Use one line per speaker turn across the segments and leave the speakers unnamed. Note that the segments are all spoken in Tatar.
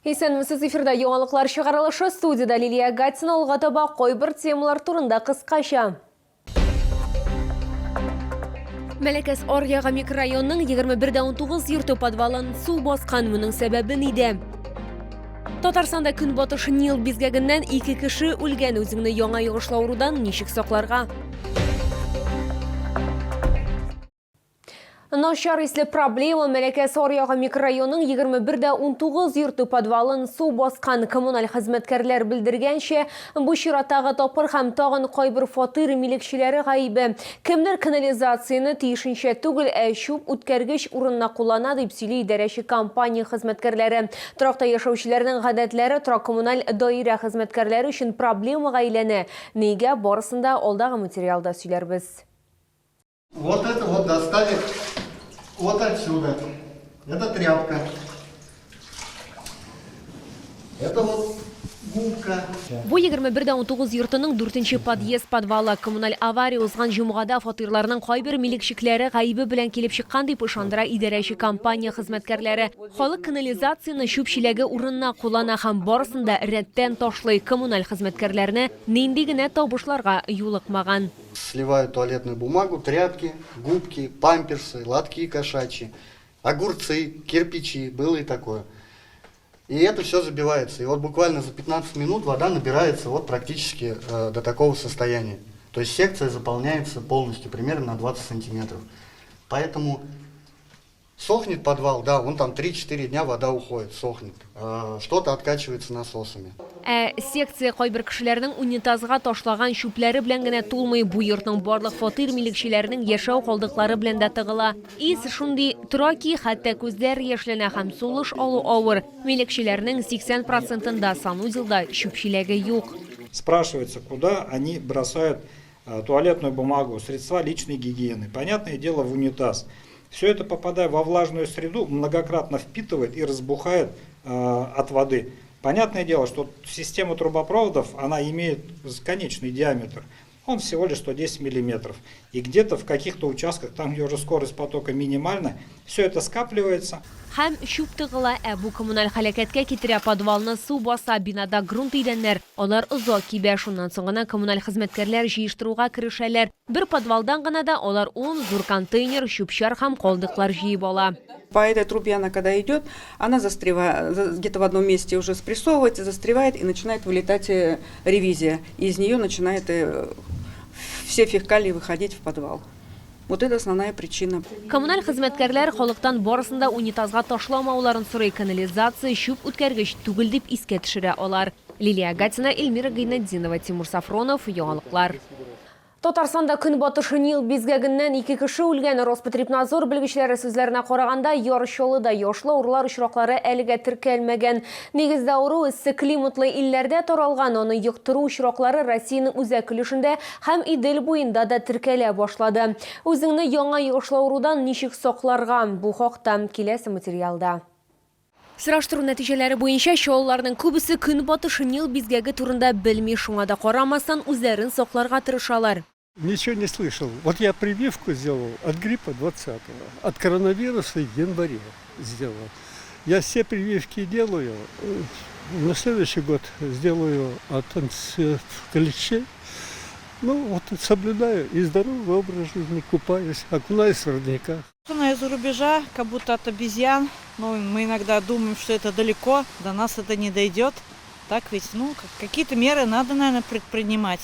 Есенмісіз эфирда яңалыклар чыгарылышы студияда Лилия Гатина алга таба койбір темалар турында кыскача. Мәләкәс Орьяга микрорайонының 21-19 йорты подвалын су баскан, моның сәбәбе ниде? Татарстанда көнбатыш Нил бизгәгеннән 2 кеше үлгән, үзеңне яңа йогышлы аурудан ничек сакларга? Начар исле проблема Мәләкәс Орьяга микрорайонының 21-19 йорты подвалын су баскан. Коммуналь хезмәткәрләр белдергәнчә, бу чираттагы тапыр һәм тагын кайбер фатир милекчеләре гаибе. Кемдер канализацияны тиешенчә түгел, чүп үткәргеч урынына куллана дип сөйли идарәче компания хезмәткәрләре. Торакта яшәүчеләрнең гадәтләре торак коммуналь даирә хезмәткәрләре өчен проблемага әйләнә. Нигә барысында алдагы материалда сөйләрбез.
Вот это вот достали вот отсюда. Это тряпка. Это вот губка.
Бу 21-19 йортының 4-нче подъезд подвалы. Коммуналь авария узган җомгада фатирларның кайбер милекчекләре гаибе белән килеп чыккан дип ышандыра идарәче компания хезмәткәрләре. Халык канализацияны чүпчеләге урынына куллана һәм барысында рәттән ташлый. Коммуналь хезмәткәрләрне нинди генә табышларга юлыкмаган.
Сливают туалетную бумагу, тряпки, губки, памперсы, лотки кошачьи, огурцы, кирпичи, было и такое. И это все забивается. И вот буквально за 15 минут вода набирается вот практически до такого состояния. То есть секция заполняется полностью, примерно на 20 сантиметров. Поэтому сохнет подвал, да, вон там 3-4 дня вода уходит, сохнет. Что-то откачивается насосами.
Секция кайбер кешеләрнең унитазга ташлаган чүпләре белән генә тулмый, бу йортның барлык фатир милекчеләренең яшәү калдыклары белән дә тыгыла. Ис шундый тора ки, хәтта күзләр яшьләнә һәм сулыш алу авыр. Милекчеләрнең 80%-ында санузелда чүпчеләге юк.
Спрашивается, куда они бросают туалетную бумагу, средства личной гигиены. Понятное дело, в унитаз. Все это, попадая во влажную среду, многократно впитывает и разбухает от воды. Понятное дело, что система трубопроводов, она имеет конечный диаметр. Он всего лишь 110 мм. И где-то в каких-то участках, там где уже скорость потока минимальна, все это скапливается.
Һәм чүп тыгыла, бу коммуналь һәлакәткә китерә, подвалны су баса, бинада грунт идәннәр. Алар озак кибә, шуннан соң гына коммуналь хезмәткәрләр җыештыруга керешәләр. Бер подвалдан гына да алар 10 зур контейнер, чүп-чар һәм калдыклар җыеп ала.
По этой трубе она, когда идет, она застревает, где-то в одном месте уже спрессовывается, застревает и начинает вылетать ревизия. И из нее начинает все фекалии выходить в подвал. Вот это основная причина.
Коммуналь хезмәткәрләр халыктан барысында унитазга ташламауларын сорый, канализация чүп үткәргеч түгел дип искә төшерә алар. Лилия Гатина, Эльмира Гайнетдинова, Тимур Сафронов, яңалыклар. Татарстанда көнбатыш Нил бизгәгеннән 2 кеше үлгән. Роспотребнадзор белгечләре сүзләренә караганда, Ярчалыда яшлы урлар очраклары әлегә теркәлмәгән. Нигездә ауру эссе климатлы илләрдә таралган, аны йоктыру очраклары Россиянең үзәк өлешендә һәм Идел буенда да теркәлә башлады. Үзеңне яңа йогышлы аурудан ничек сакларга? Бу хакта киләсе материалда. Сораштыру нәтиҗәләре буенча, чалларның күбесе көнбатыш Нил бизгәге турында белми, шуңа да карамастан үзләрен сакларга тырышалар.
Ничего не слышал. Вот я прививку сделал от гриппа 20-го, от коронавируса в январе сделал. Я все прививки делаю. На следующий год сделаю от клещей. Ну вот соблюдаю и здоровый образ жизни, купаюсь, окунаюсь в родниках.
Из-за рубежа, как будто от обезьян. Но мы иногда думаем, что это далеко, до нас это не дойдет. Так ведь, какие-то меры надо, наверное, предпринимать.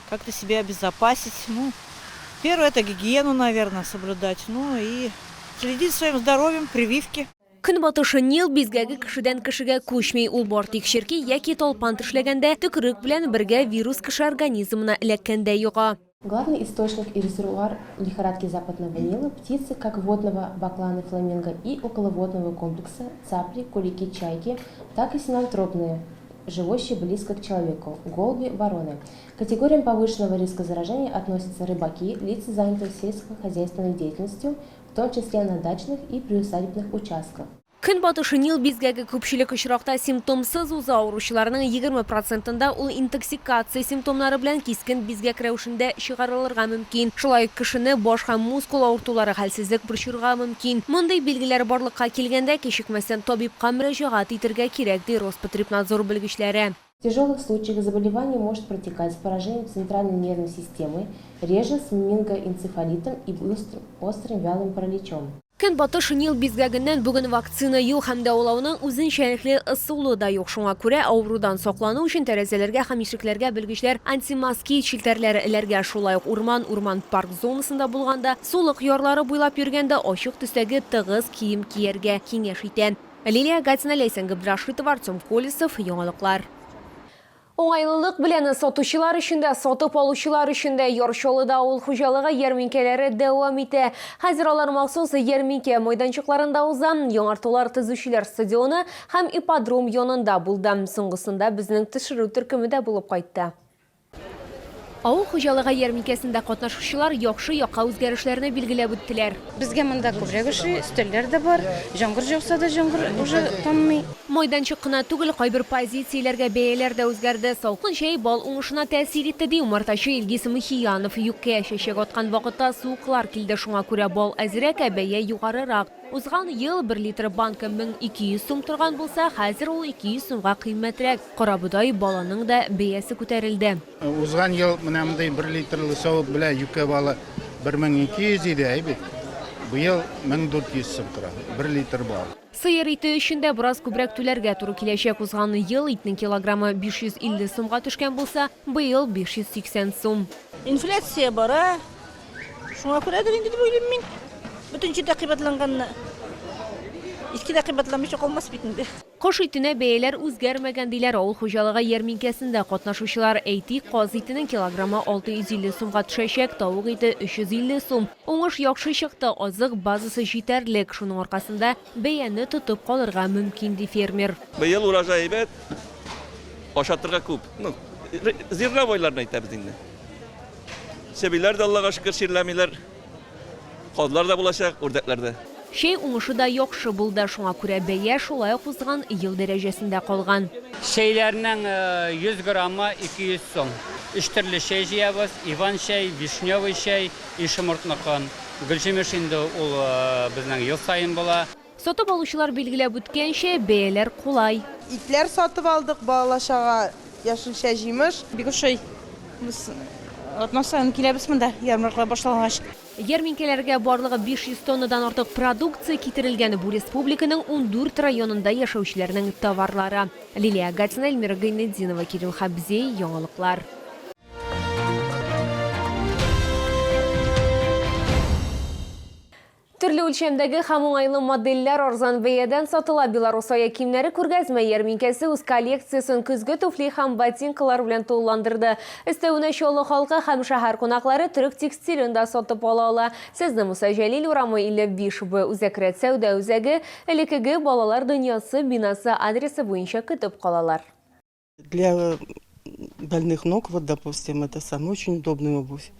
Как-то себя обезопасить. Первое, это гигиену, наверное, соблюдать. И следить за своим здоровьем, прививки.
Көнбатыш Нил бизгәге кешедән кешегә күчми, ул бар тикшерки яки талпан тешләгәндә, төкерек белән бергә вирус кеше организмына эләккәндә юга.
Главный источник и резервуар лихорадки западного Нила – птицы как водного бакланы фламинго и околоводного комплекса, цапли, кулики, чайки, так и синантропные, живущие близко к человеку, голуби, вороны. К категориям повышенного риска заражения относятся рыбаки, лица, занятые сельскохозяйственной деятельностью, в том числе на дачных и приусадебных участках.
Көнбатыш Нил безгәге күпчелек очракта симптомсыз уза ауручыларның 20%-ында ул интоксикация симптомнары белән кискен безгәк рәвешендә чыгарылырга мөмкин. Шулай кешене баш һәм мускул авыртулары хәлсезлек борчырга мөмкин. Мондый билгеләр барлыкка килгәндә кичекмәстән табибка мөрәҗәгать итәргә кирәк, ди Роспотребнадзор белгечләре.
В тяжелых случаях заболевание может протекать с поражением центральной нервной системы, реже с менингоэнцефалитом и острым вялым параличом.
Көнбатыш Нил безгәгеннән бүген вакцина юк һәм дә улауның үзенчәлекле ысулы да юк. Шуңа күрә авырудан саклану өчен тәрәзәләргә һәм ишекләргә белгечләр антимоскит челтәрләре эләргә, шулай ук урман парк зонасында булганда, сулык ярлары буйлап йөргәндә ачык төстәге тыгыз кием кияргә киңәш итә. Лилия Гатина, Ләйсән Габдрашитова, Артем Колесов, Яңалыклар. Оңайлылык белән сатучылар өчен дә, сатып алучылар өчен дә Ярчалыда авыл хуҗалыгы ярминкәләре дәвам итә. Хәзер алар махсус ярминкә мәйданчыкларында узган, яңартулар төзүчеләр стадионы һәм ипподром янында булды. Соңгысында безнең төшерү төркеме дә булып кайтты. Авыл хуҗалыгы ярминкәсендә катнашучылар яхшы якка үзгәрешләрне билгеләп үттеләр.
Безгә монда күбрәк өстәлләр дә бар. Җаңгыр жауса да җаңгыр уже танмый.
Майданчык кына түгел, кайбер позицияләргә бәяләр дә үзгәрде. Салкын чәй бал уңышына тәэсир итте, ди умартачы Илгиз Михиянов. Юкка чәчәк аткан вакытта суыклар килде, шуңа күрә бал әзрәк, бәя югарырак. Узган ел 1 литр банка 1200 сум торган булса, хәзер ул 200 сумга кыйммәтрәк. Карабудай баланың да бәясе күтәрелде.
Узган ел менә мондай 1 литрлы савыт белән юкка балы 1200 иде, әйбит. Бу ел 1400 сум тора, 1 литр бал.
Сыер ите өчен дә бераз күбрәк түләргә туры киләчәк. Узган ел итнең килограммы 550 сумга төшкән булса, быел 580 сум.
Инфляция бара. Шуңа күрәдер инде дип уйлыйм мин. Бүтәнчә дә кыйммәтләнгәнне. Иске дә кыйммәтләнмичә калмас бит инде.
Кош итенә бәяләр үзгәрмәгән диләр авыл хуҗалыгы ярминкәсендә катнашучылар. Әйтик, каз итенең килограммы 650 сумга төшәчәк, тавык ите 350 сум. Уңыш яхшы чыкты, азык базасы җитәрлек. Шуның аркасында бәяне тотып калырга мөмкин, ди фермер.
Быел урожай әйбәт, ашатырга күп. Зирновойларны әйтәбез инде. Сәбиләр дә Аллага шөкер ширләмиләр. Казлар да булачак, үрдәкләр дә.
Шей уңышы да яхшы булды, шуңа күрә бәя шулай ук узган ел дәрәҗәсендә калган.
Шәйләрнең 100 граммы 200 сум. 3 төрле шәй җыябыз: иван шәй, вишневый шәй, ишемуртныкын. Гөлҗемеш инде ул безнең ел сайын була.
Сатып алучылар билгеләп үткәнчә, бәяләр кулай.
Итләр сатып алдык, балалашага яшелчә җимеш.
Бик ошый. Без атмасан киләбез монда, ярмаркалар башлангач.
Ярминкәләргә барлыгы 500 тоннадан артык продукция китерелгән. Бу республиканың 14 районында яшәүчеләрнең товарлары. Лилия Гатина, Эльмира Гайнетдинова, Кирилл Хабзей, Яңалыклар. Төрле үлчәмдәге һәм уңайлы моделләр арзан бәядән сатыла. Белорусия киемнәре күргәзмә ярминкәсе үз коллекциясын көзге туфли һәм ботинкалар белән тулыландырды. Өстәвенә чаллы халкы һәм шәһәр кунаклары төрек текстилен дә сатып ала. Сезне Муса Җәлил урамы 55Б Үзәкрәт сәүдә үзәге элекеге балалар дөньясы бинасы адресы буенча көтеп калалар.
Для больных ног, вот, допустим, это самая очень удобная обувь.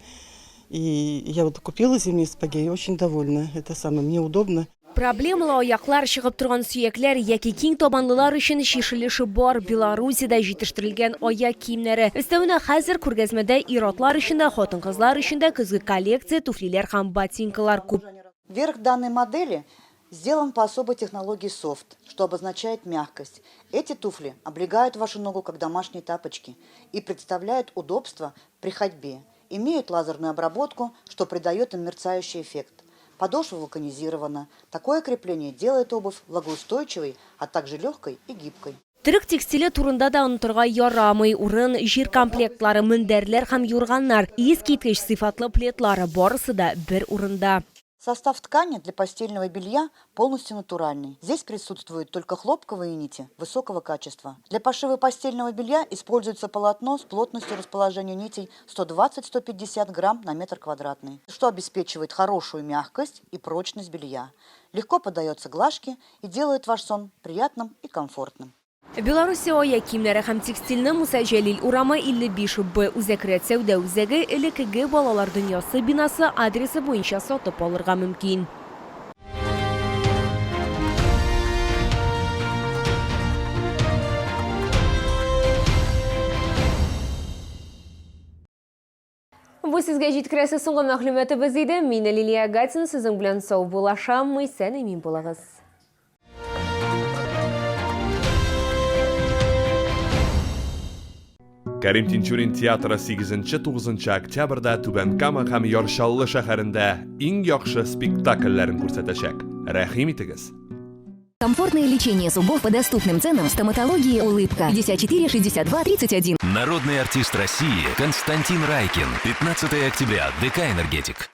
И я вот купила зимние сапоги и очень довольна. Это самое, мне удобно.
Проблемалы аяклар, чыгып торган сөякләр яки киң табанлылар өчен шишелеше бар. Белоруссиядә җитештерелгән аяк киемнәре. Өстәвенә хәзер күргәзмәдә ир-атлар өчен дә, хатын-кызлар өчен дә көзге коллекция, туфлиләр һәм ботинкалар күп.
Верх данной модели сделан по особой технологии софт, что обозначает мягкость. Эти туфли облегают вашу ногу как домашние тапочки и представляют удобство при ходьбе. Имеют лазерную обработку, что придает им мерцающий эффект. Подошва вулканизирована. Такое крепление делает обувь влагоустойчивой, а также легкой и гибкой.
Төрек текстиле турында да онытырга ярамый. Урын, җир комплектлары, мендәрләр һәм юрганнар, искиткеч сыйфатлы плетлары барысы да бер урында.
Состав ткани для постельного белья полностью натуральный. Здесь присутствуют только хлопковые нити высокого качества. Для пошива постельного белья используется полотно с плотностью расположения нитей 120-150 грамм на метр квадратный, что обеспечивает хорошую мягкость и прочность белья. Легко поддается глажке и делает ваш сон приятным и комфортным.
Белоруссия аяк киемнәре һәм текстильне Муса Җәлил урамы 55Б Үзәкрәт сәүдә үзәге элекеге балалар дөньясы бинасы адресы буенча сатып алырга мөмкин. бу сезгә җиткерәсе соңгы мәгълүматыбыз иде. Мин Лилия Гатина, сезнең белән сау булашам. Исән имин булыгыз.
Кәрим Тинчурин театры 8-9 октябрьдә Түбән Кама һәм Яршаллы шәһәрендә иң яхшы спектакльләрен күрсәтәчәк. Рәхим итегез.
Комфортное лечение зубов по доступным ценам. Стоматология «Улыбка». 54 62 31.
Народный артист России Константин Райкин. 15 октября. ДК «Энергетик».